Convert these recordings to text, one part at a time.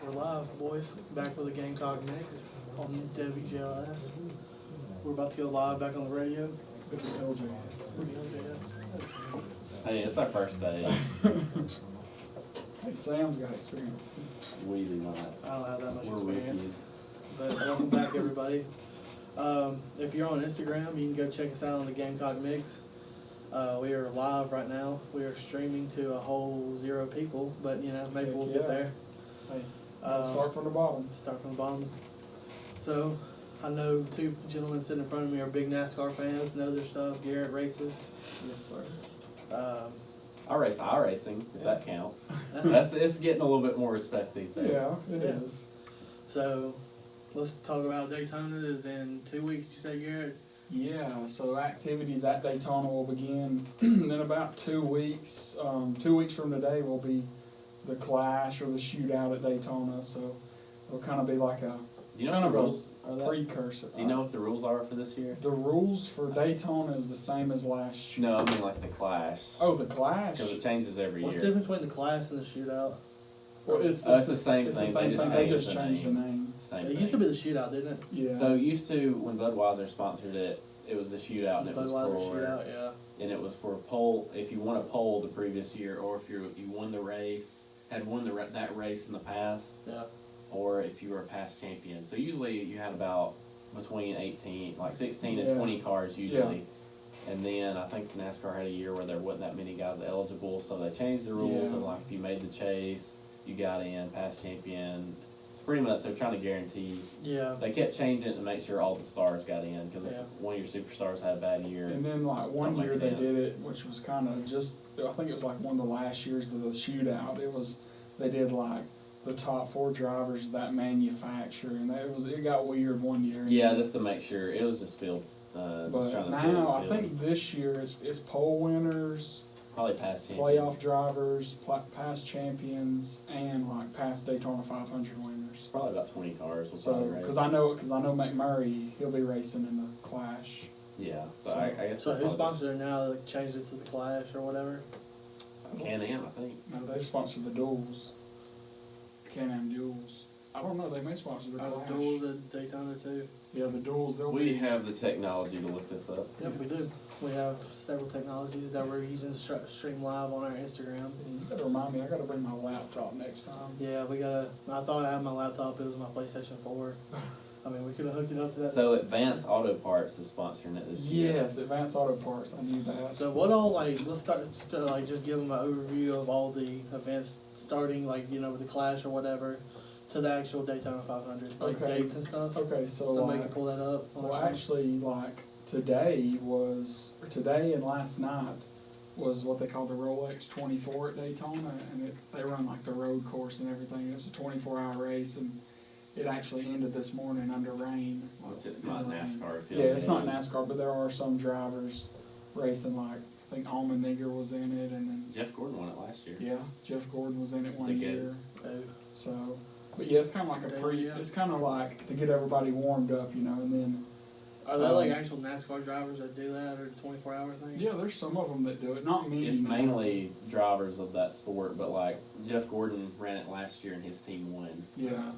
We're live, boys. Back with the Gamecock Mix on WJLS. We're about to go live back on the radio. Hey, it's our first day. Hey, Sam's got experience. We do not. I don't have that much We're experience. rookies. But welcome back, everybody. If you're on Instagram, you can go check us out on the Gamecock Mix. We are live right now. We are streaming to a whole 0 people, but maybe we'll get there. Hey, start from the bottom. Start from the bottom. So, I know the 2 gentlemen sitting in front of me are big NASCAR fans, know their stuff. Garrett races. Yes, sir. I race iRacing, if that counts. It's getting a little bit more respect these days. Yeah, it is. So, let's talk about Daytona. Is in 2 weeks, you say, Garrett? Yeah, so activities at Daytona will begin in about 2 weeks. 2 weeks from today will be the clash or the shootout at Daytona, so it'll kind of be like a Do you know what the rules are? precursor. Do you know what the rules are for this year? The rules for Daytona is the same as last year. No, I mean like the clash. Oh, the clash? Because it changes every What's the year. difference between the class and the shootout? Well, it's the same it's thing. The same thing. They just changed the name. Same It thing. used to be the shootout, didn't it? Yeah. So it used to, when Budweiser sponsored it, it was the shootout, and it was Budweiser for shootout, yeah. and it was for pole. If you won a pole the previous year, or if you won the race, had won that race in the past, Yeah. or if you were a past champion. So usually you had about between 16 and Yeah. 20 cars usually. And then I think NASCAR had a year where there wasn't that many guys eligible, so they changed the rules. Yeah. And like if you made the chase, you got in, past champion. It's pretty much they're trying to guarantee. Yeah. They kept changing it to make sure all the stars got in because Yeah. if one of your superstars had a bad year. And then like one Don't year make they it did it, which was kind of just, I think it was like one of the last years of the shootout. They did like the top 4 drivers of that manufacturer, and it got weird one year. Yeah, just to make sure it was just filled. Just But trying to now I fill the think this year it's pole winners, probably past champion. playoff drivers, past champions, and like past Daytona 500 winners. Probably about 20 cars. Will So probably race. because I know McMurray, he'll be racing in the Clash. Yeah, so So- I guess. So we'll who probably- sponsored it now? Like changed it to the Clash or whatever? Can-Am, I think. No, they've sponsored the duels. Can-Am duels. I don't know, they may sponsor the Are Clash. the duels at Daytona too? Yeah, the duels, they'll We be. have the technology to look this up. Yep, we do. We have several technologies that we're using to stream live on our Instagram. You gotta remind me, I gotta bring my laptop next time. Yeah, I thought I had my laptop. It was my PlayStation 4. I mean, we could have hooked it up to that. So Advanced Auto Parts is sponsoring it this year. Yes, Advanced Auto Parts, I knew that. So what all, like, let's start like just give them an overview of all the events starting, like, with the Clash or whatever, to the actual Daytona 500, like Okay. dates and stuff. Okay, so Somebody like, can pull that up. well actually, like, today and last night was what they call the Rolex 24 at Daytona, and they run like the road course and everything. It was a 24-hour race, and it actually ended this morning under rain. Which it's not In the rain. NASCAR. Yeah, it's not NASCAR, but there are some drivers racing, like, I think Allmendinger was in it, and then, Jeff Gordon won it last year. yeah, Jeff Gordon was in it one The year. Oh, So, but yeah, it's kind of like it's kind of like to get everybody warmed up, and then, Are there like actual NASCAR drivers that do that, or the 24-hour thing? yeah, there's some of them that do it, not many. It's mainly drivers of that sport, but like Jeff Gordon ran it last year and his team won. Yeah,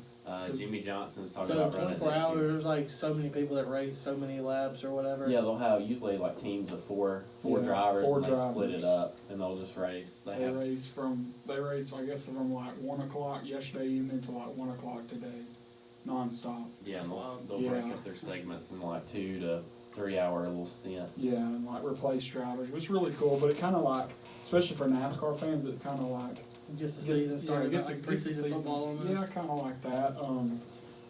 Jimmy Johnson's talking So about running it 24 next hours, year. there's like so many people that race, so many laps or whatever. Yeah, they'll have usually like teams of four Yeah, drivers, 4 and they split drivers. it up, and they'll just race. they race, I guess, from like 1 o'clock yesterday evening to like 1 o'clock today, nonstop. Yeah, and Wow. they'll break Yeah. up their segments in like 2 to 3 hour little stints. Yeah, and like replace drivers. It's really cool, but it kind of like, especially for NASCAR fans, it kind of like Just the Gets- season started, gets like the- gets the preseason football almost. Yeah, kind of like that.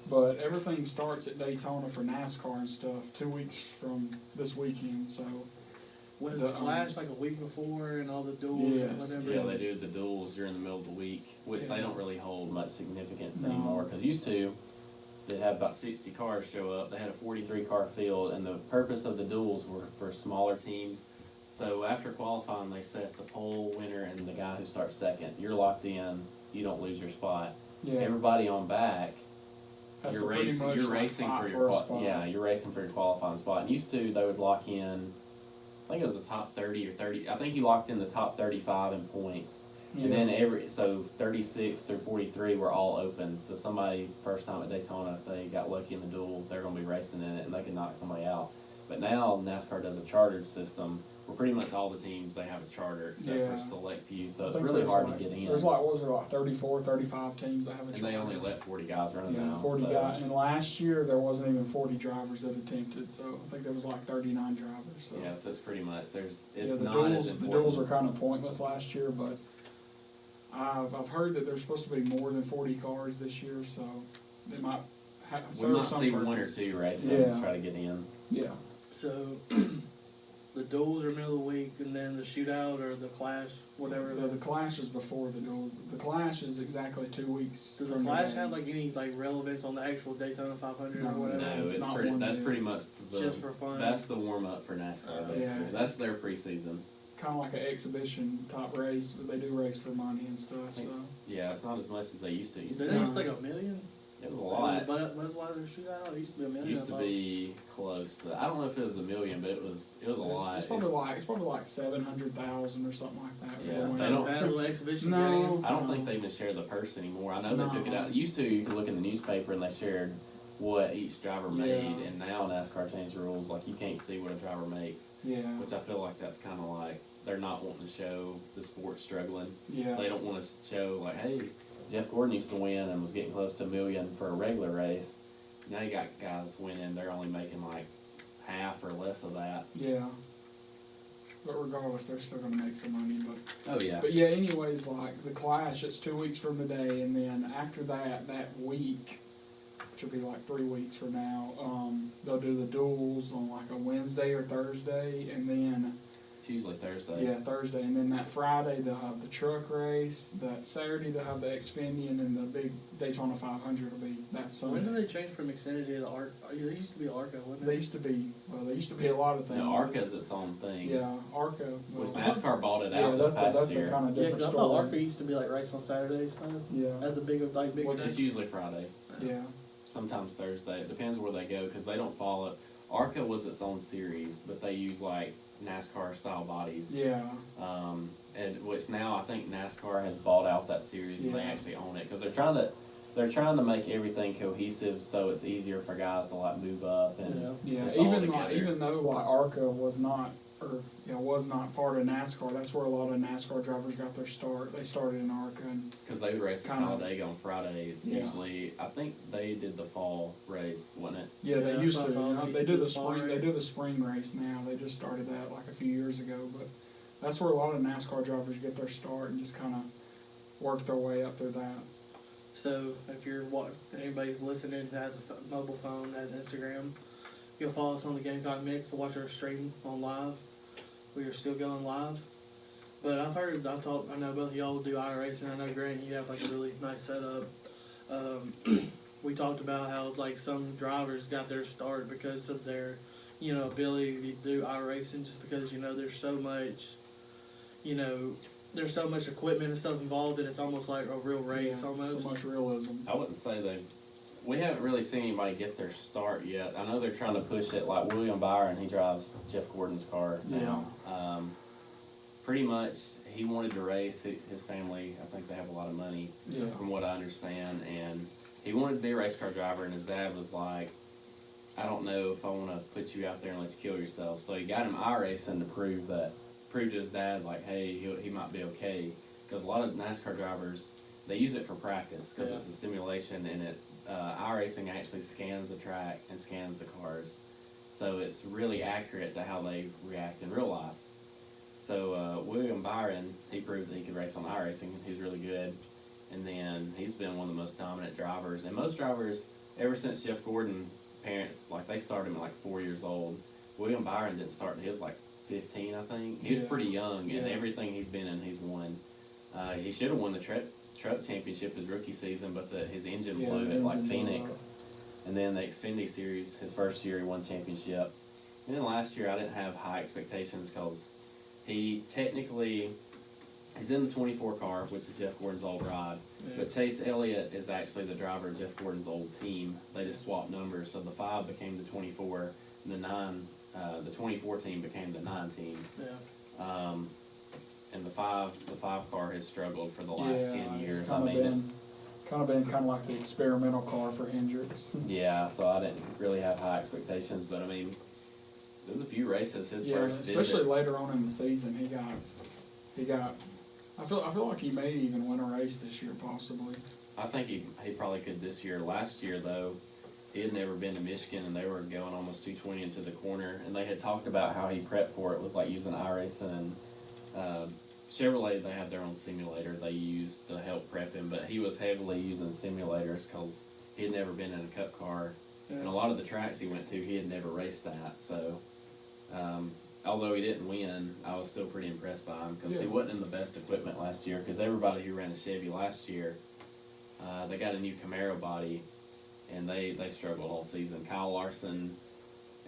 But everything starts at Daytona for NASCAR and stuff 2 weeks from this weekend. So Was the, the Clash like a week before and all the duels Yes, and whatever? Yeah, they do the duels during the middle of the week, which Yeah. they don't really hold much significance No. anymore. Because used to, they'd have about 60 cars show up. They had a 43 car field, and the purpose of the duels were for smaller teams. So after qualifying, they set the pole winner and the guy who starts second. You're locked in. You don't lose your spot. yeah, Everybody on back, that's you're pretty racing. much You're like racing fight for a your spot. you're racing for your qualifying spot. And used to, they would lock in. I think it was the top 30 or 30. I think he locked in the top 35 in points, And then so 36 through 43 were all open. So somebody, first time at Daytona, if they got lucky in the duel, they're going to be racing in it and they can knock somebody out. But now NASCAR does a chartered system where pretty much all the teams, they have a charter except for select few. So it's really hard to get in. There's like, what was there, like 34, 35 teams that have a charter? And they only let 40 guys run Yeah, now. 40 guys. And last year, there wasn't even 40 drivers that attempted, so I think there was like 39 drivers. So. Yeah, so it's pretty much, it's the not duels, as important. The duels were kind of pointless last year, but I've heard that there's supposed to be more than 40 cars this year, so they might we might see one or two races to try to get in. Yeah. So, the duels are middle of the week, and then the shootout or the clash, whatever. The clash is before the duels. The clash is exactly 2 weeks. Does the clash have like any like relevance on the actual Daytona 500 or whatever? No, that's pretty much just for fun. That's the warm up for NASCAR. Basically, that's their preseason. Kind of like an exhibition type race, but they do race for money and stuff. So yeah, it's not as much as they used to. Did they used to like $1 million? It was a lot. But was why the shootout? It used to be $1 million. It used to be close to. I don't know if it was $1 million, but it was a lot. It's probably like 700,000 or something like that. Yeah, for they don't. Bad little exhibition No, game. I don't think they even share the purse anymore. I know they took it out. Used to, you could look in the newspaper and they shared what each driver made, and now NASCAR changed the rules. Like you can't see what a driver makes. Yeah. Which I feel like that's kind of like they're not wanting to show the sport struggling. Yeah. They don't want to show like, hey, Jeff Gordon used to win and was getting close to $1 million for a regular race. Now you got guys winning, they're only making like half or less of that. Yeah. But regardless, they're still going to make some money. But oh yeah. But yeah, anyways, like the clash, it's 2 weeks from today, and then after that week, which will be like 3 weeks from now, they'll do the duels on like a Wednesday or Thursday, and then it's usually Thursday. Yeah, Thursday, and then that Friday they'll have the truck race. That Saturday they'll have the Xfinity, and then the big Daytona 500 will be that Sunday. When did they change from Xfinity to ARCA? They used to be ARCA, wasn't They it? used to be a lot of things. No, ARCA's its own thing. Yeah, ARCA. Which NASCAR bought it out this that's past a year. kind of Yeah, different 'cause I story. thought ARCA used to be like race on Saturdays, kind of. Yeah. At the big day. It's usually Friday. Yeah. Sometimes Thursday. It depends where they go because they don't follow. ARCA was its own series, but they use like NASCAR style bodies. Yeah. And which now I think NASCAR has bought out that series and they Yeah. actually own it because they're trying to make everything cohesive so it's easier for guys to like move up and Yeah. it's all Even together. though like ARCA was not part of NASCAR, that's where a lot of NASCAR drivers got their start. They started in ARCA. And because they would race at kinda- Talladega on Fridays. Yeah. Usually, I think they did the fall race, wasn't it? yeah, they Yeah, used I to. thought They they do did the the fall spring. They race. do the spring race now. They just started that like a few years ago. But that's where a lot of NASCAR drivers get their start and just kind of work their way up through that. So if anybody's listening that has a mobile phone, has Instagram, you'll follow us on the Gamecock Mix to watch our stream on live. We are still going live. But I know both of y'all do iRacing. I know Grant, you have like a really nice setup. We talked about how like some drivers got their start because of their, ability to do iRacing, just because there's so much, there's so much equipment and stuff involved that it's almost like a real race almost. So much realism. I wouldn't say we haven't really seen anybody get their start yet. I know they're trying to push it. Like William Byron, he drives Jeff Gordon's car now. Pretty much, he wanted to race. His family, I think they have a lot of money, from what I understand, and he wanted to be a race car driver. And his dad was like, "I don't know if I want to put you out there and let you kill yourself." So he got him iRacing to prove to his dad, like, hey, he might be okay. Because a lot of NASCAR drivers, they use it for practice because it's a simulation, and iRacing actually scans the track and scans the cars. So it's really accurate to how they react in real life. So William Byron, he proved that he could race on iRacing. He's really good. And then he's been one of the most dominant drivers. And most drivers, ever since Jeff Gordon, parents, like they started him at like 4 years old. William Byron didn't start until he was like 15, I think. He was pretty young, and everything he's been in, he's won. He should have won the truck championship his rookie season, but his engine blew at like Phoenix. And then the Xfinity Series, his first year, he won championship. And then last year, I didn't have high expectations because he's in the 24 car, which is Jeff Gordon's old ride. Yeah. But Chase Elliott is actually the driver of Jeff Gordon's old team. They just swapped numbers, so the 5 became the 24, and the 24 team became the 9 team. Yeah. and the five car has struggled for the last 10 years. It's kind of been like the experimental car for Hendricks. Yeah, so I didn't really have high expectations, but I mean, there's a few races his first especially visit. later on in the season, he got. I feel like he may even win a race this year, possibly. I think he probably could this year. Last year though, he had never been to Michigan, and they were going almost 220 into the corner, and they had talked about how he prepped for it was like using iRacing and Chevrolet. They have their own simulator they use to help prep him, but he was heavily using simulators because he had never been in a cup car, and a lot of the tracks he went to, he had never raced at. So, although he didn't win, I was still pretty impressed by him because he wasn't in the best equipment last year. Because everybody who ran a Chevy last year, they got a new Camaro body, and they struggled all season. Kyle Larson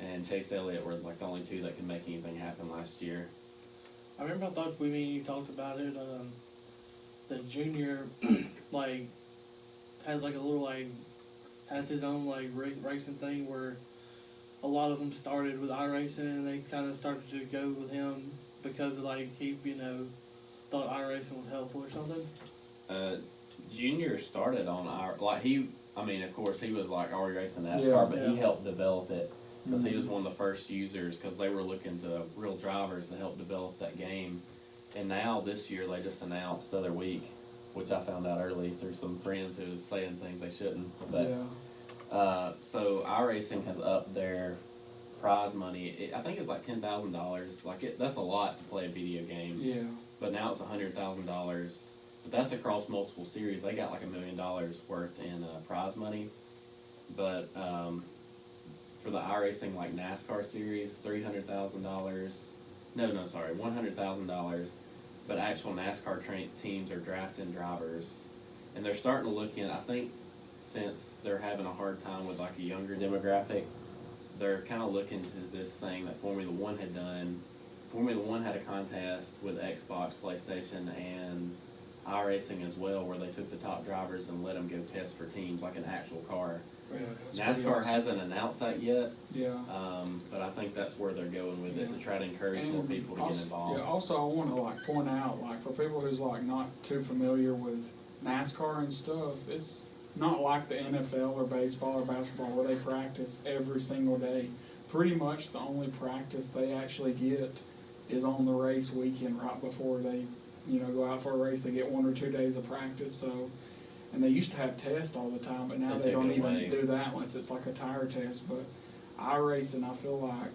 and Chase Elliott were like the only two that could make anything happen last year. I remember I thought you talked about it. The junior like has like a little like has his own like racing thing where a lot of them started with iRacing and they kind of started to go with him because like he thought iRacing was helpful or something. Junior started on of course he was like already racing NASCAR, but he helped develop it. Because he was one of the first users, because they were looking to real drivers to help develop that game. And now this year they just announced the other week, which I found out early through some friends who was saying things they shouldn't. But so iRacing has upped their prize money. I think it's like $10,000. That's a lot to play a video game. Yeah. But now it's $100,000. But that's across multiple series. They got like $1 million worth in prize money. But for the iRacing like NASCAR series, $300,000. No, sorry, $100,000. But actual NASCAR teams are drafting drivers, and they're starting to look in. I think since they're having a hard time with like a younger demographic, they're kind of looking to this thing that Formula One had done. Formula One had a contest with Xbox, PlayStation, and iRacing as well, where they took the top drivers and let them go test for teams like an actual car. NASCAR hasn't announced that yet. Yeah. But I think that's where they're going with it, to try to encourage more people to get involved. Yeah, also I want to like point out, like for people who's like not too familiar with NASCAR and stuff, it's not like the NFL or baseball or basketball where they practice every single day. Pretty much the only practice they actually get is on the race weekend right before they, go out for a race. They get 1 or 2 days of practice. So. And they used to have tests all the time, but now they don't even do that unless it's like a tire test. But iRacing, I feel like,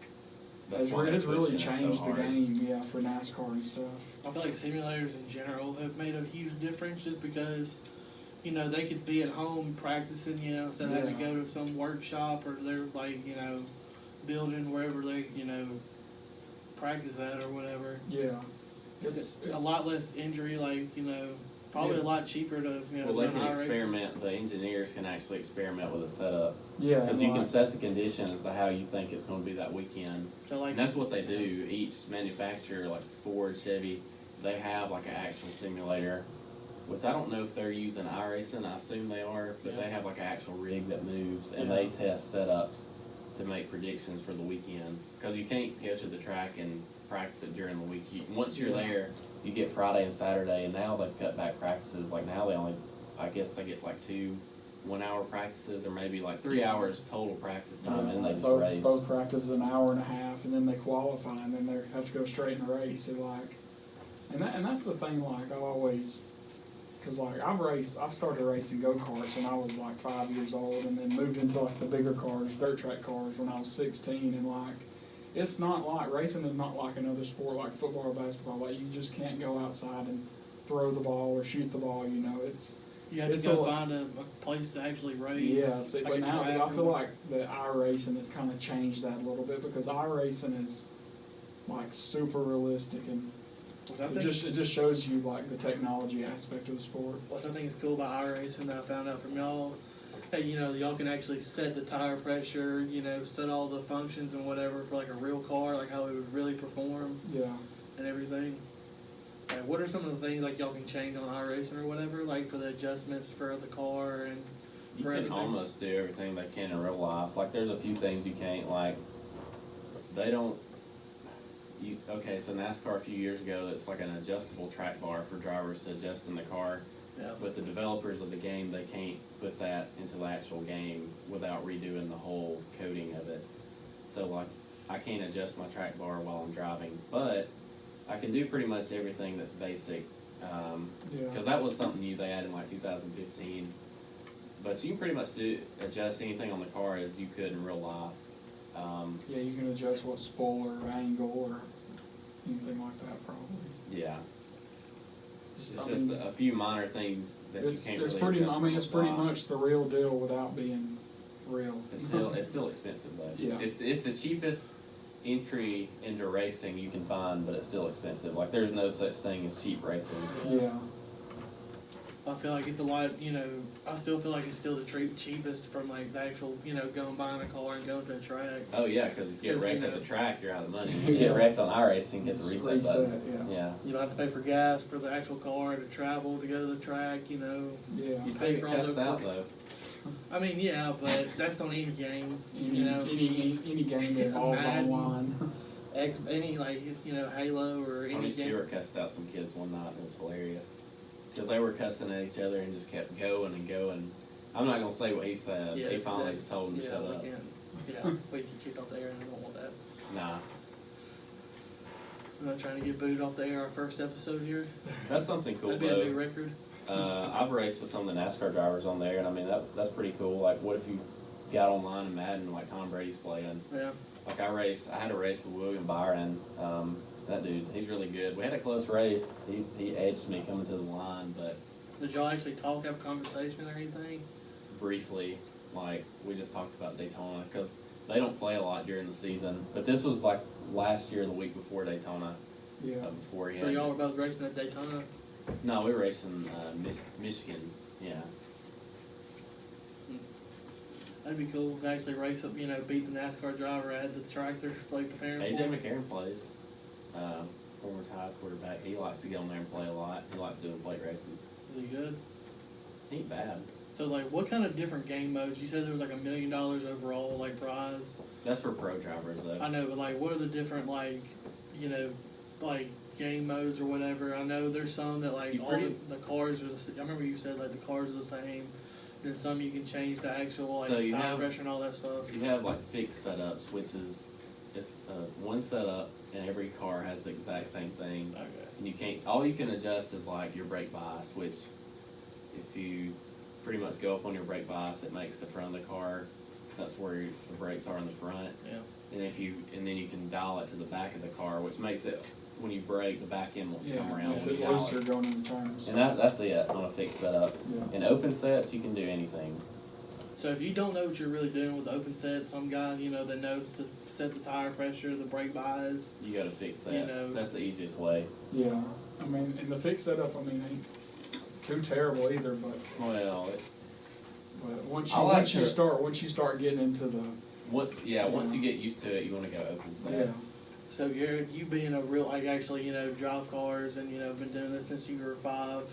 has really changed the game, for NASCAR and stuff. I feel like simulators in general have made a huge difference just because, they could be at home practicing, instead of having to go to some workshop or they're like, building wherever they, practice at or whatever. Yeah. It's a lot less injury, probably a lot cheaper to, Well, they can experiment. The engineers can actually experiment with a setup. Yeah. Because you can set the conditions to how you think it's going to be that weekend. So and that's what they do. Each manufacturer, like Ford, Chevy, they have like an actual simulator, which I don't know if they're using iRacing. I assume they are, but they have like an actual rig that moves, and they test setups to make predictions for the weekend. Because you can't go to the track and practice it during the week. Once you're there, you get Friday and Saturday, and now they've cut back practices. Like now I guess they get like 2 1-hour practices, or maybe like 3 hours total practice time, and they just race. Both practices an hour and a half, and then they qualify, and then they have to go straight in the race. So and that's the thing. Like I always, because like I've started racing go-karts when I was like 5 years old, and then moved into like the bigger cars, dirt track cars, when I was 16, and like. It's not like, racing is not like another sport like football or basketball. Like, you just can't go outside and throw the ball or shoot the ball, You have to go find a place to actually race. Yeah, but now I feel like the iRacing has kind of changed that a little bit, because iRacing is, like, super realistic, and it just shows you, like, the technology aspect of the sport. What I think is cool about iRacing that I found out from y'all, hey, y'all can actually set the tire pressure, set all the functions and whatever for like a real car, like how it would really perform. Yeah. And everything. Like, what are some of the things like y'all can change on iRacing or whatever, like for the adjustments for the car and for everything? You can almost do everything they can in real life. Like there's a few things you can't, like they don't Okay, so NASCAR a few years ago, it's like an adjustable track bar for drivers to adjust in the car. Yeah. But the developers of the game, they can't put that into the actual game without redoing the whole coding of it. So like, I can't adjust my track bar while I'm driving, but I can do pretty much everything that's basic. Because that was something new they added in like 2015. But you can pretty much adjust anything on the car as you could in real life. Yeah, you can adjust what spoiler, angle, or anything like that probably. Yeah. Just, It's I just mean, a few minor things that you it's can't it's really pretty. adjust I on mean, the it's pretty fly. much the real deal without being real. It's still expensive though. Yeah. It's the cheapest entry into racing you can find, but it's still expensive. Like there's no such thing as cheap racing. Yeah. I feel like it's a lot, you know, I still feel like it's still the cheapest from like the actual, you know, going buying a car and going to a track. Oh yeah, because if you get 'Cause, wrecked you at know- the track, you're out of money. You Yeah. get wrecked on iRacing, hit the Just reset button. reset, yeah. You don't have to pay for gas for the actual car to travel to go to the track, you know. Yeah. You still get for all cussed the- out though. I mean, yeah, but that's on any game, Any, you know. any game that involves Madden. online. Any like, you know, Halo or Tony any game. Stewart cussed out some kids one night. It was hilarious. Because they were cussing at each other and just kept going and going. I'm not going to say what he said. Yeah, He finally just told him to yeah, shut we up. can't. Yeah, we can kick off the air and I don't want that. Nah. I'm not trying to get booted off the air our first episode here. That's something cool That'd be a new though. record. I've raced with some of the NASCAR drivers on there, and I mean, that's pretty cool. Like, what if you got online and Madden like Tom Brady's playing? Yeah. Like I had a race with William Byron. That dude, he's really good. We had a close race. He edged me coming to the line, but Did y'all actually talk, have a conversation or anything? briefly, like we just talked about Daytona because they don't play a lot during the season. But this was like last year, the week before Daytona. Yeah. Before he So had. y'all were both racing at Daytona? No, we were racing Michigan. Yeah. That'd be cool to actually race up, you know, beat the NASCAR driver at the track they're like preparing AJ for. McCarron plays. Former Tide quarterback. He likes to get on there and play a lot. He likes doing plate races. Is he good? He ain't bad. So like, what kind of different game modes? You said there was like $1 million overall, like prize. That's for pro drivers though. I know, but like, what are the different like, you know, like game modes or whatever? I know there's some that like You all pretty- the cars are. I remember you said like the cars are the same. Then some you can change the actual like So you tire have- pressure and all that stuff. You have like fixed setups, which is just one setup, and every car has the exact same thing. Okay. And you can't. All you can adjust is like your brake bias, which if you pretty much go up on your brake bias, it makes the front of the car. That's where the brakes are in the front. Yeah. And then you can dial it to the back of the car, which makes it when you brake, the back end will Yeah. come around. Makes when it you dial looser it. going into turns. And that's it on a fixed setup. Yeah. In open sets, you can do anything. So if you don't know what you're really doing with the open set, some guy, you know, that knows to set the tire pressure, the brake bias. You got to fix that. You know. That's the easiest way. Yeah. I mean, and the fixed setup, I mean, ain't too terrible either, but Well, once I you like once you start getting into the once you get used to it, you want to go open sets. So you being a real, like actually, you know, drive cars and, you know, been doing this since you were 5,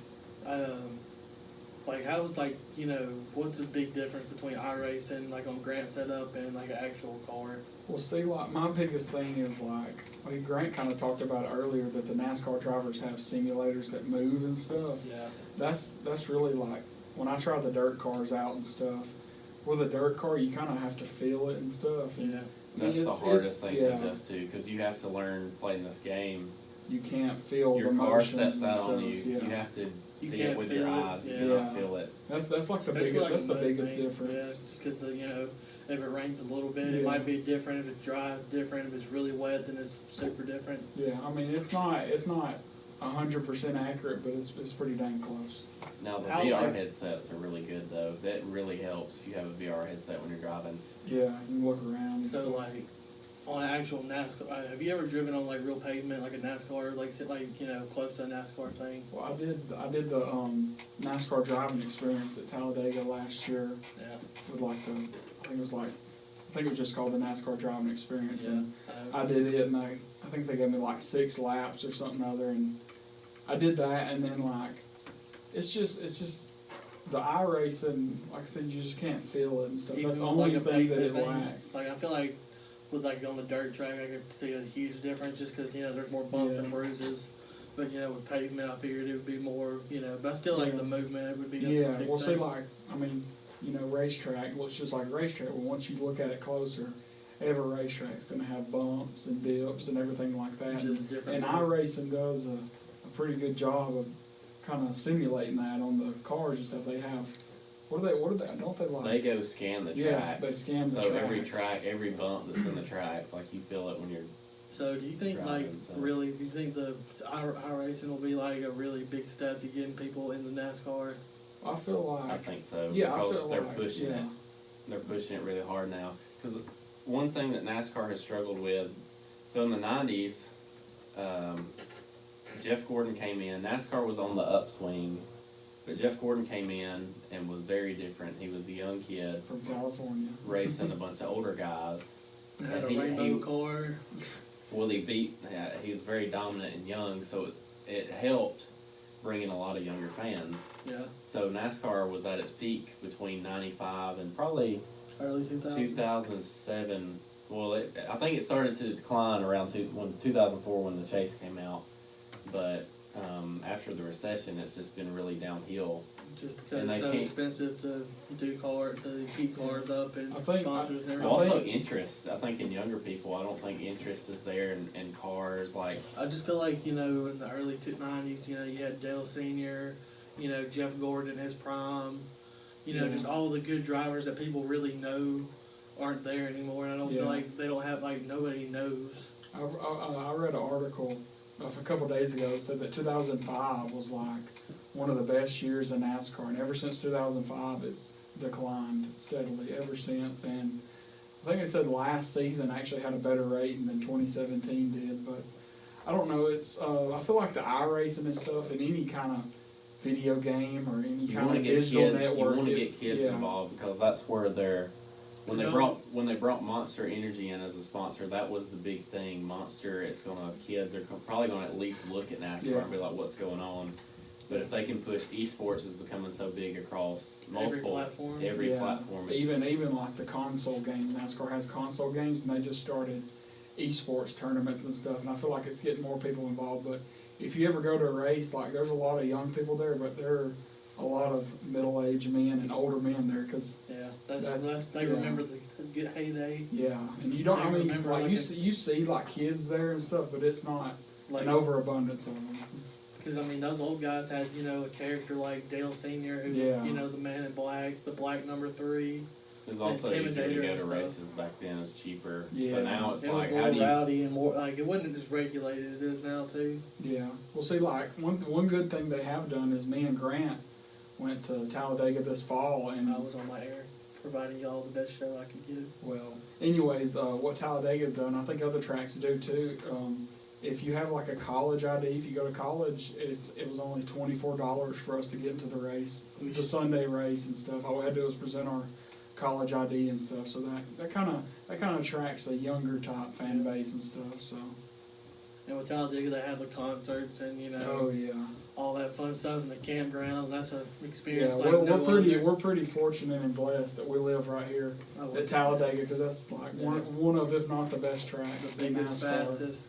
like how was like, you know, what's the big difference between iRacing, like on Grant setup and like an actual car? Well, see, like, my biggest thing is, like Grant kind of talked about earlier, that the NASCAR drivers have simulators that move and stuff. Yeah. That's really, like, when I try the dirt cars out and stuff, with a dirt car, you kind of have to feel it and stuff. And, Yeah. That's the it's- hardest thing yeah. to adjust to because you have to learn playing this game. You can't feel Your the car motions steps and out stuff. on you. Yeah. You have to You see can't it with your feel it, eyes. You yeah. cannot Yeah. feel it. That's like the Especially biggest. like That's a the mud biggest thing. difference. Yeah, just because you know, if it rains a little bit, it Yeah. might be different. If it dries, different. If it's really wet, then it's super different. Yeah, I mean, it's not 100% accurate, but it's pretty dang close. Now the How VR like- headsets are really good though. That really helps if you have a VR headset when you're driving. Yeah, you can look around and So stuff. like on an actual NASCAR, have you ever driven on like real pavement, like a NASCAR, like sit like you know close to a NASCAR thing? Well, I did the NASCAR driving experience at Talladega last year Yeah. with I think it was just called the NASCAR driving experience, Yeah. and I did it, and I think they gave me like 6 laps or something other, and I did that, and then like it's just the iRacing, like I said, you just can't feel it and stuff. Even That's the with, only like, a thing that it pavement thing, lacks. Like I feel like with like on the dirt track, I could see a huge difference just because there's more bumps and bruises. But with pavement, I figured it would be more, but I still like the movement. It would be a big well, see, thing. like, I mean, racetrack looks just like a racetrack. Well, once you look at it closer, every racetrack's going to have bumps and dips and everything like that. Just different. And iRacing does a pretty good job of kind of simulating that on the cars and stuff. They have, what do they, don't they like? They go scan the tracks. Yes, they scan the so tracks. every track, every bump that's in the track, like you feel it when you're. So do you think driving, really, do you think the iRacing will be like a really big step to getting people in the NASCAR? I feel like. I think so. Yeah, because I feel they're like, pushing it. They're pushing it really hard now. Because one thing that NASCAR has struggled with, so in the 90s, Jeff Gordon came in. NASCAR was on the upswing, but Jeff Gordon came in and was very different. He was a young kid From California. racing a bunch of older guys. Had a And rainbow car. Well, he was very dominant and young, so it helped bring in a lot of younger fans. Yeah. So NASCAR was at its peak between 95 and probably Early 2000s. 2007. Well, I think it started to decline around 2004 when the Chase came out. But after the recession, it's just been really downhill. Just because And it's they so can't- expensive to keep cars up and I think- sponsors and everything. Also, interest. I think in younger people, I don't think interest is there in cars. Like, I just feel like, in the early 90s, you had Dale Sr., Jeff Gordon in his prime, just all the good drivers that people really know aren't there anymore. And I don't feel like they don't have, nobody knows. I read an article a couple days ago that said that 2005 was like one of the best years in NASCAR, and ever since 2005 it's declined steadily ever since. And I think it said last season actually had a better rating than 2017 did, but I don't know. It's I feel like the iRacing and stuff in any kind of video game or any you kind want of to get digital kids, network. you want to get kids involved because that's where they're. When they brought Monster Energy in as a sponsor, that was the big thing. Monster, kids are probably gonna at least look at NASCAR and be like, what's going on? But if they can push esports is becoming so big across multiple every platform. Even like the console games, NASCAR has console games, and they just started esports tournaments and stuff. And I feel like it's getting more people involved. But if you ever go to a race, like there's a lot of young people there, but there are a lot of middle-aged men and older men there because they remember the good heyday. Yeah, and you don't. I mean, remember, like you see like kids there and stuff, but it's not an overabundance of them. Because those old guys had a character like Dale Sr. who was the man in black, the black number 3. It was also easier to go to stuff. races back then. It was cheaper. Yeah. So now it's it like, was how do more you? rowdy and more it wasn't as regulated as it is now too. Yeah. Well, see, like one good thing they have done is me and Grant went to Talladega this fall, and I was on my air providing y'all the best show I could give. Well, anyways, what Talladega's done, I think other tracks do too. If you have like a college ID, if you go to college, it was only $24 for us to get into the race, the Sunday race and stuff. All we had to do was present our college ID and stuff. So that kind of attracts a younger type fan base and stuff. So. And with Talladega, they have the concerts and Oh yeah. all that fun stuff in the campground. That's an experience. Yeah, like we're pretty fortunate and blessed that we live right here at Talladega because that's like one of, if not the best tracks. The biggest, fastest.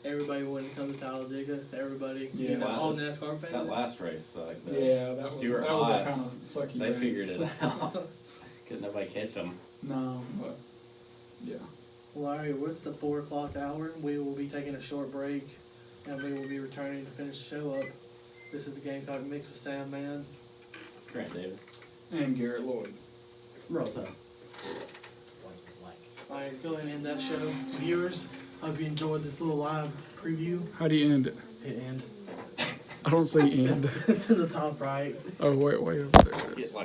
Everybody wanted to come to Talladega. Everybody, all NASCAR fans. That last race, that was a kind of sucky They race. figured it out. Couldn't nobody catch them. No, but yeah. Well, all right, what's the 4 o'clock hour? We will be taking a short break, and we will be returning to finish the show up. This is the Gamecock Mix with Sam Man. Grant Davis. And Garrett Lloyd. Roll time. All right, go ahead and end that show. Viewers, hope you enjoyed this little live preview. How do you end it? Hit end. I don't see end. It's in the top right. Oh, wait, over there. Let's get like